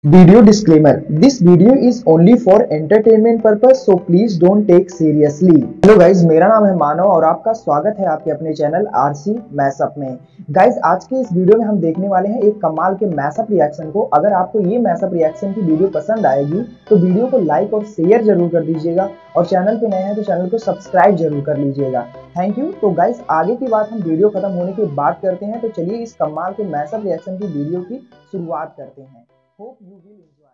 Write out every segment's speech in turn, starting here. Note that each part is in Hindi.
Video disclaimer: This video is only for entertainment purpose, so please don't take seriously. Hello guys, मेरा नाम है मानव और आपका स्वागत है आपके अपने चैनल आरसी मैशअप में। गाइज, आज के इस वीडियो में हम देखने वाले हैं एक कमाल के मैशअप रिएक्शन को। अगर आपको ये मैशअप रिएक्शन की वीडियो पसंद आएगी तो वीडियो को लाइक और शेयर जरूर कर दीजिएगा और चैनल पे नए हैं तो चैनल को सब्सक्राइब जरूर कर लीजिएगा। Thank you. तो गाइज, आगे की बात हम वीडियो खत्म होने के बाद करते हैं, तो चलिए इस कमाल के मैशअप रिएक्शन की वीडियो की शुरुआत करते हैं। Hope you will enjoy.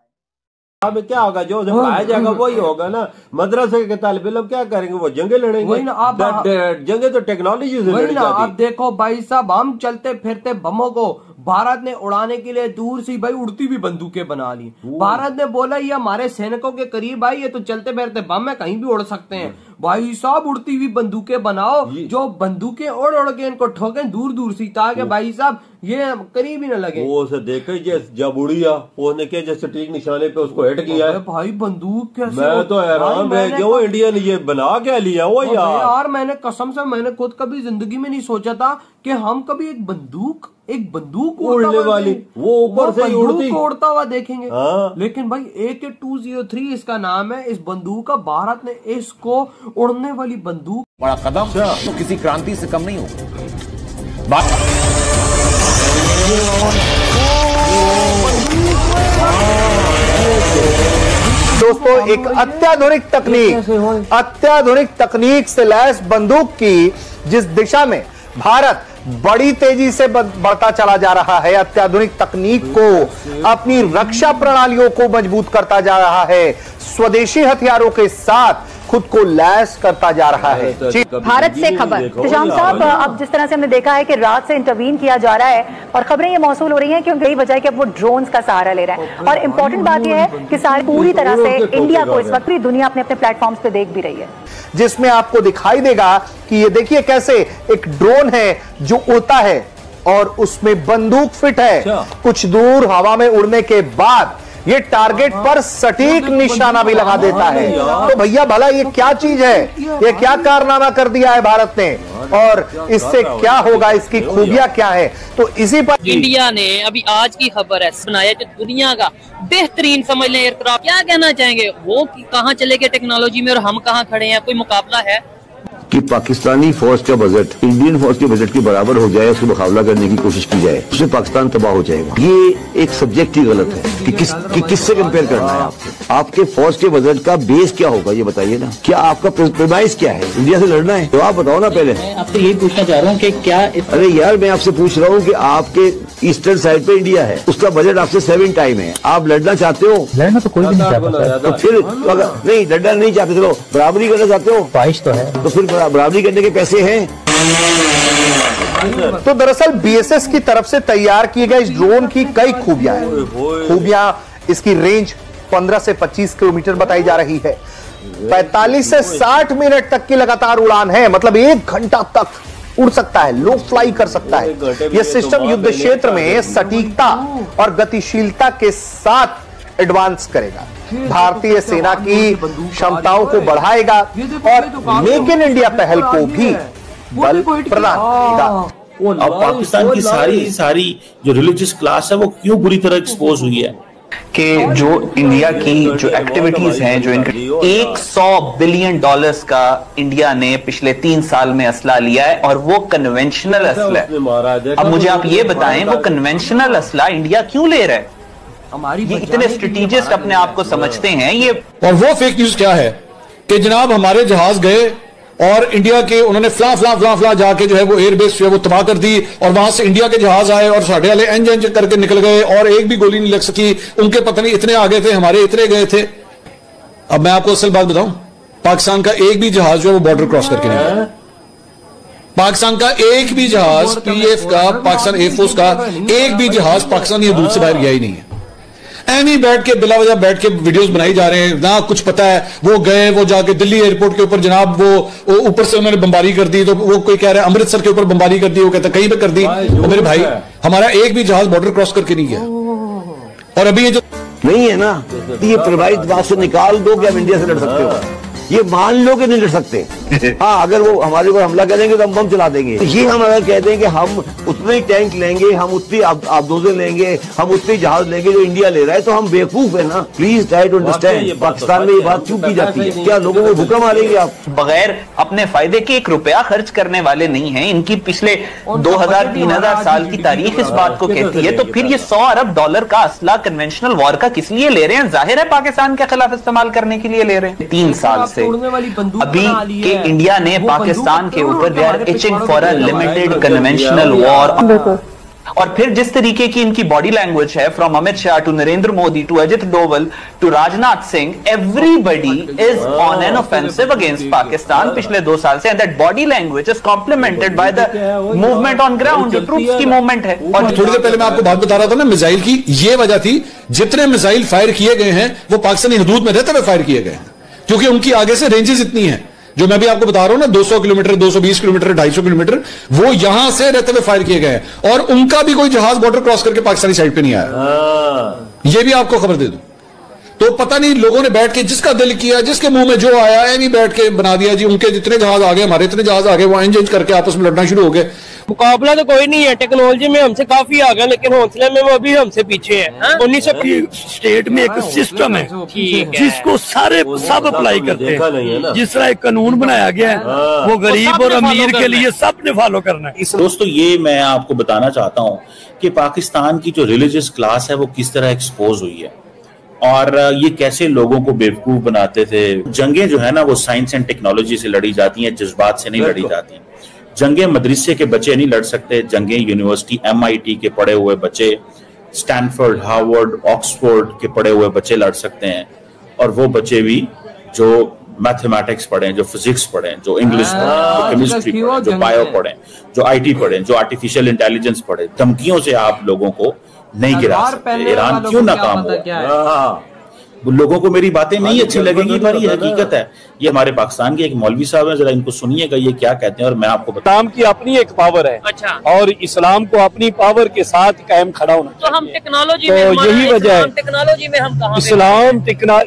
अब क्या होगा, जो आया जाएगा वही होगा ना। मदरसे के तालिब इल्म क्या करेंगे, वो जंगे लड़ेंगे। वही ना, आप जंगे तो टेक्नोलॉजी से लड़ी जाती। आप देखो भाई साहब, हम चलते फिरते बमों को भारत ने उड़ाने के लिए दूर से भाई उड़ती हुई बंदूकें बना ली। भारत ने बोला ये हमारे सैनिकों के करीब आई, ये तो चलते फिरते बम है, कहीं भी उड़ सकते हैं। भाई साहब, उड़ती हुई बंदूकें बनाओ जो बंदूकें उड़ उड़ के इनको ठोकें दूर दूर से, ताकि भाई साहब ये करीब ही न लगे। वो से देखे जब उड़िया उसने के जैसे ठीक निशाने पे उसको हिट किया है। भाई बंदूक कैसे, मैं तो हैरान रह गया, वो इंडिया ने ये बना क्या लिया वो यार। मैंने कसम से मैंने खुद कभी जिंदगी में नहीं सोचा था कि हम कभी एक बंदूक उड़ने वाली वो ऊपर से उड़ता हुआ देखेंगे। लेकिन भाई AK-203 इसका नाम है। इस बंदूक का भारत ने इसको उड़ने वाली बंदूक, बड़ा कदम तो किसी क्रांति से कम नहीं हो। दोस्तों, एक अत्याधुनिक तकनीक से लैस बंदूक की जिस दिशा में भारत बड़ी तेजी से बढ़ता चला जा रहा है, अत्याधुनिक तकनीक को अपनी रक्षा प्रणालियों को मजबूत करता जा रहा है, स्वदेशी हथियारों के साथ खुद को लैस करता जा रहा है। भारत से खबर निजाम साहब, अब जिस तरह से हमने देखा है कि रात से इंटरवीन किया जा रहा है और खबरें ये मौसूल हो रही हैं कि यही वजह है कि अब वो ड्रोन्स का सहारा ले रहा है। और इम्पोर्टेंट बात यह है कि सारी पूरी तरह से इंडिया को इस वक्त पूरी दुनिया अपने अपने प्लेटफॉर्म्स पे देख भी रही है, जिसमें आपको दिखाई देगा कि ये देखिए कैसे एक ड्रोन है जो उड़ता है और उसमें बंदूक फिट है। कुछ दूर हवा में उड़ने के बाद ये टारगेट पर सटीक निशाना भी लगा देता है। तो भैया भला ये क्या चीज है, ये क्या कारनामा कर दिया है भारत ने और इससे क्या होगा, इसकी खूबियां क्या है। तो इसी पर इंडिया ने अभी आज की खबर है बनाया जो दुनिया का बेहतरीन समझ लें एयरक्राफ्ट। क्या कहना चाहेंगे, वो कहां चले गए टेक्नोलॉजी में और हम कहां खड़े हैं, कोई मुकाबला है कि पाकिस्तानी फौज का बजट इंडियन फौज के बजट के बराबर हो जाए, उससे मुकाबला करने की कोशिश की जाए, उससे पाकिस्तान तबाह हो जाएगा। ये एक सब्जेक्ट ही गलत है कि किससे कंपेयर करना है आपको। आपके फौज के बजट का बेस क्या होगा ये बताइए ना। क्या आपका प्रेमाइस क्या है, इंडिया से लड़ना है? तो आप बताओ ना पहले। मैं आपसे यही पूछना चाह रहा हूँ कि क्या अरे यार, मैं आपसे पूछ रहा हूँ कि आपके ईस्टर्न साइड पे इंडिया है, उसका बजट आपसे 7 टाइम है। आप लड़ना चाहते हो? लड़ना तो कोई भी नहीं चाहता। तो फिर नहीं लड़ना नहीं चाहते, चलो बराबरी करना चाहते हो? ख्वाहिश तो है, तो फिर बराबरी करने के पैसे हैं। तो दरअसल BSS की तरफ से तैयार किए गए इस ड्रोन की कई खूबियां हैं। इसकी रेंज 15 से 25 किलोमीटर बताई जा रही है। 45 से 60 मिनट तक की लगातार उड़ान है, मतलब 1 घंटा तक उड़ सकता है, लो फ्लाई कर सकता है। यह सिस्टम युद्ध क्षेत्र में सटीकता और गतिशीलता के साथ एडवांस करेगा, भारतीय सेना की क्षमताओं को बढ़ाएगा और मेक इन इंडिया पहल को भी बल प्रदान करेगा। अब पाकिस्तान की सारी जो रिलीजियस क्लास है वो क्यों बुरी तरह एक्सपोज हुई है कि जो इंडिया की जो एक्टिविटीज हैं, जो इनके $100 बिलियन का इंडिया ने पिछले 3 साल में असला लिया है और वो कन्वेंशनल असला है। अब मुझे आप ये बताएं, वो कन्वेंशनल असला इंडिया क्यों ले रहा है? ये इतने स्ट्रेटेजिस्ट अपने आप को समझते हैं ये। और वो फेक न्यूज क्या है कि जनाब हमारे जहाज गए और इंडिया के उन्होंने फ्ला जाके जो है वो एयरबेस जो है वो तबाह कर दी और वहां से इंडिया के जहाज आए और साढ़े वाले एंज करके निकल गए और एक भी गोली नहीं लग सकी। उनके पता नहीं इतने आगे थे, हमारे इतने गए थे। अब मैं आपको असल बात बताऊं, पाकिस्तान का एक भी जहाज जो है वो बॉर्डर क्रॉस करके नहीं गया। पाकिस्तान का एक भी जहाज PF का, पाकिस्तान एयरफोर्स का एक भी जहाज पाकिस्तान या दूध से बाहर गया ही नहीं है। एनी बैठ के बिला वजह बैठ के वीडियोस बनाई जा रहे हैं, ना कुछ पता है। वो गए, वो जाके दिल्ली एयरपोर्ट के ऊपर जनाब वो ऊपर से उन्होंने बमबारी कर दी, तो वो कोई कह रहा है अमृतसर के ऊपर बमबारी कर दी, वो कहता कहीं पे कर दी। तो मेरे भाई, हमारा एक भी जहाज बॉर्डर क्रॉस करके नहीं गया। और अभी ये जो नहीं है ना, ये प्रभावित बात से निकाल दो कि आप इंडिया से लड़ सकते हो। ये मान लो कि नहीं लड़ सकते। हाँ, अगर वो हमारे ऊपर हमला करेंगे तो हम बम चला देंगे। ये हम अगर कहते हैं कि हम उतने ही टैंक लेंगे, हम उतनी आबदोजें लेंगे, हम उतनी जहाज लेंगे जो इंडिया ले रहा है, तो हम बेवकूफ है ना। Please try to understand. Pakistan में ये बात क्यों की जाती है? क्या लोगों को भूखा मारेंगे आप? बगैर अपने फायदे के 1 रुपया खर्च करने वाले नहीं है। इनकी पिछले 2000-3000 साल की तारीख इस बात को कहती है। तो फिर ये $100 अरब का असला कन्वेंशनल वॉर का किस लिए ले रहे हैं? जाहिर है पाकिस्तान के खिलाफ इस्तेमाल करने के लिए ले रहे हैं। 3 साल से अभी के इंडिया ने पाकिस्तान के ऊपर they are itching for a limited conventional war. और फिर जिस तरीके की इनकी बॉडी लैंग्वेज है, from Amit Shah to Narendra Modi to Ajit Doval to Rajnath Singh, everybody is on an offensive against Pakistan पिछले 2 साल से। And that body language is complemented by the movement on ground, जो ट्रूप्स की मूवमेंट है। और थोड़ी देर पहले मैं आपको बात बता रहा था ना मिसाइल की, ये वजह थी जितने मिसाइल फायर किए गए हैं वो पाकिस्तानी हदूद में रहते हुए फायर किए गए हैं, क्योंकि उनकी आगे से रेंजेस इतनी है। जो मैं भी आपको बता रहा हूं ना, 200 किलोमीटर, 220 किलोमीटर, 250 किलोमीटर, वो यहां से रहते हुए फायर किए गए। और उनका भी कोई जहाज बॉर्डर क्रॉस करके पाकिस्तानी साइड पे नहीं आया। ये भी आपको खबर दे दूं। तो पता नहीं लोगों ने बैठ के जिसका दिल किया, जिसके मुंह में जो आया है, नहीं बैठ के बना दिया जी। उनके जितने जहाज आ गए, हमारे इतने जहाज आ गए, वो इंज करके आपस में लड़ना शुरू हो गए। मुकाबला तो कोई नहीं है, टेक्नोलॉजी में हमसे काफी आगे, लेकिन हौसले में वो अभी हमसे पीछे है। 1900 स्टेट में एक सिस्टम है जिसको सब अप्लाई करते हैं। जिस तरह एक कानून बनाया गया है वो गरीब और अमीर के लिए सबने फॉलो करना है। दोस्तों, ये मैं आपको बताना चाहता हूँ कि पाकिस्तान की जो रिलीजियस क्लास है वो किस तरह एक्सपोज हुई है और ये कैसे लोगों को बेवकूफ बनाते थे। जंगें जो है ना वो साइंस एंड टेक्नोलॉजी से लड़ी जाती हैं, जज्बात से नहीं लड़ी जाती। जंगें मदरसे के बच्चे नहीं लड़ सकते, जंगें यूनिवर्सिटी MIT के पढ़े हुए बच्चे, स्टैनफोर्ड, हार्वर्ड, ऑक्सफोर्ड के पढ़े हुए बच्चे लड़ सकते हैं। और वो बच्चे भी जो मैथमेटिक्स पढ़े, जो फिजिक्स पढ़े, जो इंग्लिश पढ़े, जो केमिस्ट्री पढ़े, जो बायो पढ़े, जो IT पढ़े, जो आर्टिफिशियल इंटेलिजेंस पढ़े। धमकियों से आप लोगों को नहीं गिरा सकते। ईरान क्यों नाकाम हुआ? लोगों को मेरी बातें नहीं अच्छी लगेंगी, पर ये हकीकत है। ये हमारे पाकिस्तान के एक मौलवी साहब हैं, जरा इनको सुनिएगा ये क्या कहते हैं और मैं आपको बताऊं। इस्लाम की अपनी एक पावर है। अच्छा। और इस्लाम को अपनी पावर के साथ कायम खड़ा होना चाहिए। तो हम टेक्नोलॉजी तो में, यही वजह है। टेक्नोलॉजी में हम कहाँ?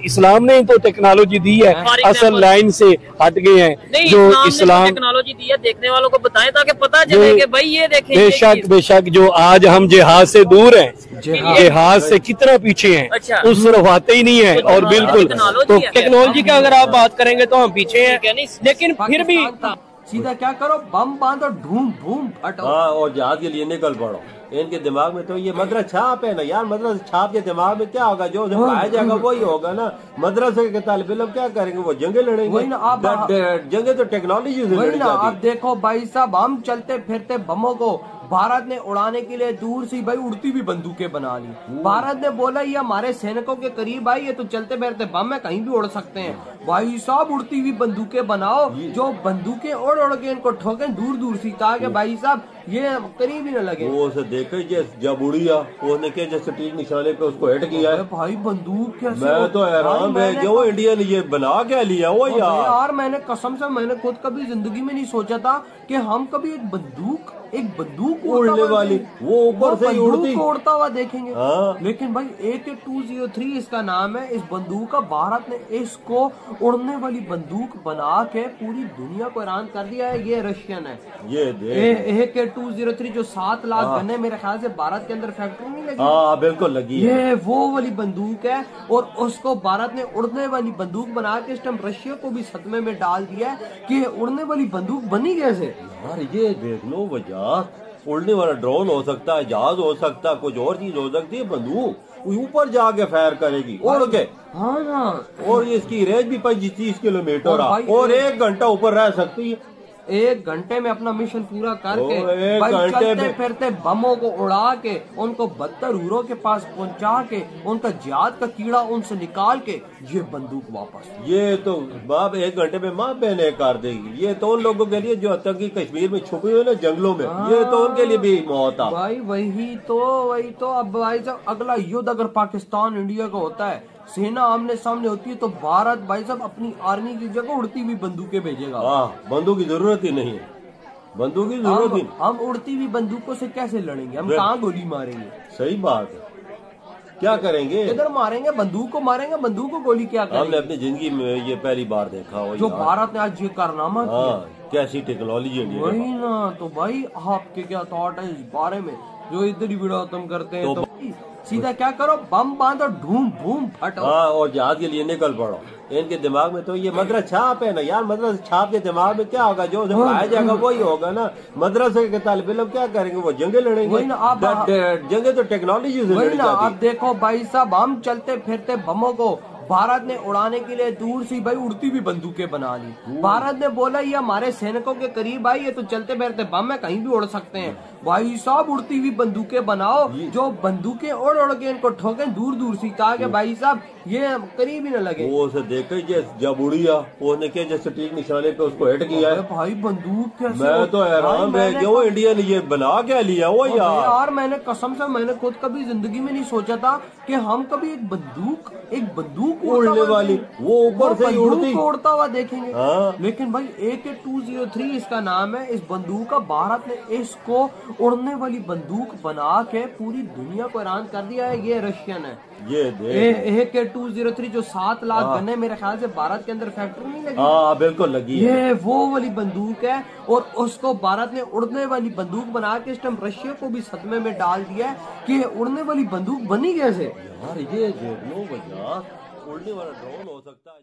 इस्लाम ने तो टेक्नोलॉजी दी है, असल लाइन से हट गए हैं। जो इस्लाम टेक्नोलॉजी दी है, देखने वालों को बताएं ताकि पता चले कि भाई ये देखें। बेशक जो आज हम जिहाद से दूर हैं, जिहाद से कितना पीछे हैं। अच्छा। उस तरफ आते ही नहीं है। और बिल्कुल तो टेक्नोलॉजी का अगर आप बात करेंगे तो हम पीछे हैं, लेकिन फिर भी सीधा क्या करो, बम बांधो, ढूंढ ढूंढ हटो। हाँ, और जहाज के लिए निकल पड़ो। इनके दिमाग में तो ये मदरसा छाप है ना यार। मदरसा छाप के दिमाग में क्या होगा? जो पाया जाएगा वही होगा ना। मदरसे के तालिब इल्म क्या करेंगे? वो जंगे लड़ेंगे। वही ना, आप जंगे तो टेक्नोलॉजी से लड़ी जाती है। आप देखो भाई साहब, हम चलते फिरते बमों को भारत ने उड़ाने के लिए दूर से भाई उड़ती हुई बंदूकें बना ली। भारत ने बोला ये हमारे सैनिकों के करीब आई है तो चलते फिरते बम है, कहीं भी उड़ सकते हैं। भाई साहब उड़ती हुई बंदूकें बनाओ, जो बंदूकें उड़ उड़ के इनको ठोके दूर दूर से, ताकि भाई साहब ये करीब ही न लगे। वो से देखे जब उड़िया उसने क्या जैसे तीर निशाने पे उसको हिट किया है। भाई बंदूक कैसे? मैं तो हैरान रह गया, वो इंडिया ने ये बना क्या लिया वो यार। मैंने कसम से मैंने खुद कभी जिंदगी में नहीं सोचा था कि हम कभी एक बंदूक उड़ने वाली वो ऊपर से उड़ता हुआ देखेंगे। हाँ। लेकिन भाई AK-203 इसका नाम है। इस बंदूक का भारत ने इसको उड़ने वाली बंदूक बना के पूरी दुनिया को हैरान कर दिया है। ये रशियन है। ये AK-203 जो 7 लाख गन्ने मेरे ख्याल से भारत के अंदर फैक्ट्री नहीं लगी। हाँ बिल्कुल लगी है। ये वो वाली बंदूक है और उसको भारत ने उड़ने वाली बंदूक बना के इस टाइम रशिया को भी सदमे में डाल दिया है कि उड़ने वाली बंदूक बनी कैसे। यार ये देख लो, वजह उड़ने वाला ड्रोन हो सकता है, जहाज हो सकता है, कुछ और चीज हो सकती है। बंदूक ऊपर जाके फायर करेगी उड़ के। हाँ ना। और इसकी रेंज भी 25-30 किलोमीटर और 1 घंटा ऊपर रह सकती है। 1 घंटे में अपना मिशन पूरा करके भाई चलते फिरते बमों को उड़ा के उनको बदतरूरों के पास पहुंचा के उनका जिहाद का कीड़ा उनसे निकाल के ये बंदूक वापस। ये तो बाप 1 घंटे में माँ बहने कर देगी। ये तो उन लोगों के लिए जो आतंकी कश्मीर में छुपे हुए ना जंगलों में, ये तो उनके लिए भी मौत है भाई। वही तो अब भाई साहब अगला युद्ध अगर पाकिस्तान इंडिया का होता है, सेना आमने सामने होती है, तो भारत भाई साहब अपनी आर्मी की जगह उड़ती हुई बंदूकें भेजेगा। बंदूक की जरूरत ही नहीं है, बंदूक की जरूरत ही। हम उड़ती हुई बंदूकों से कैसे लड़ेंगे? हम कहाँ गोली मारेंगे? सही बात है। क्या करेंगे? इधर मारेंगे, बंदूक को मारेंगे, बंदूक को गोली क्या करेंगे? हमने अपनी जिंदगी में ये पहली बार देखा हो जो भारत ने आज ये कारनामा किया। कैसी टेक्नोलॉजी है वही ना। तो भाई आपके क्या थॉट है इस बारे में? जो इधर ही वीडियो खत्म करते हैं तो सीधा क्या करो, बम बांधो, ढूम भूम फटो। और जहाज के लिए निकल पड़ो। इनके दिमाग में तो ये मदरसा छाप है ना यार, मदरसा छाप के दिमाग में क्या होगा? जो उसे पाया जाएगा वही होगा ना। मदरसे के तालिब इल्म क्या करेंगे? वो जंगे लड़ेंगे। जंगे तो टेक्नोलॉजी से लड़ी जाती। आप देखो भाई साहब, हम चलते फिरते बमों को भारत ने उड़ाने के लिए दूर से भाई उड़ती हुई बंदूकें बना ली। भारत ने बोला ये हमारे सैनिकों के करीब आई है तो चलते फिरते बम है, कहीं भी उड़ सकते हैं। भाई साहब उड़ती हुई बंदूकें बनाओ, जो बंदूकें उड़ उड़ के इनको ठोके दूर दूर से, ताकि भाई साहब ये करीब ही न लगे। वो उसे देखे जब उड़िया उसने क्या जैसे ठीक निशाने पे उसको हिट किया है। भाई बंदूक कैसे? मैं तो हैरान रह गया, वो इंडिया ने ये बना क्या लिया वो यार। मैंने कसम से मैंने खुद कभी जिंदगी में नहीं सोचा था कि हम कभी एक बंदूक उड़ने वाली वो ऊपर से उड़ता हुआ देखेंगे। लेकिन भाई AK-203 इसका नाम है। इस बंदूक का भारत ने इसको उड़ने वाली बंदूक बना के पूरी दुनिया को हैरान कर दिया है। ये रशियन है। ये AK-203 जो 7 लाख गन्ने मेरे ख्याल से भारत के अंदर फैक्ट्री नहीं लगी। बिल्कुल लगी है। ये वो वाली बंदूक है और उसको भारत ने उड़ने वाली बंदूक बना के इस टाइम रशिया को भी सदमे में डाल दिया है कि उड़ने वाली बंदूक बनी कैसे। यार ये उड़ने वाला ड्रोन हो सकता है।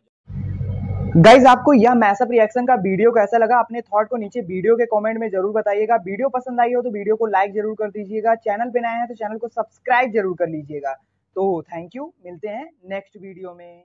गाइज आपको यह मैसअप रिएक्शन का वीडियो कैसा लगा? अपने थॉट को नीचे वीडियो के कमेंट में जरूर बताइएगा। वीडियो पसंद आई हो तो वीडियो को लाइक जरूर कर दीजिएगा। चैनल पे नए हैं तो चैनल को सब्सक्राइब जरूर कर लीजिएगा। तो थैंक यू, मिलते हैं नेक्स्ट वीडियो में।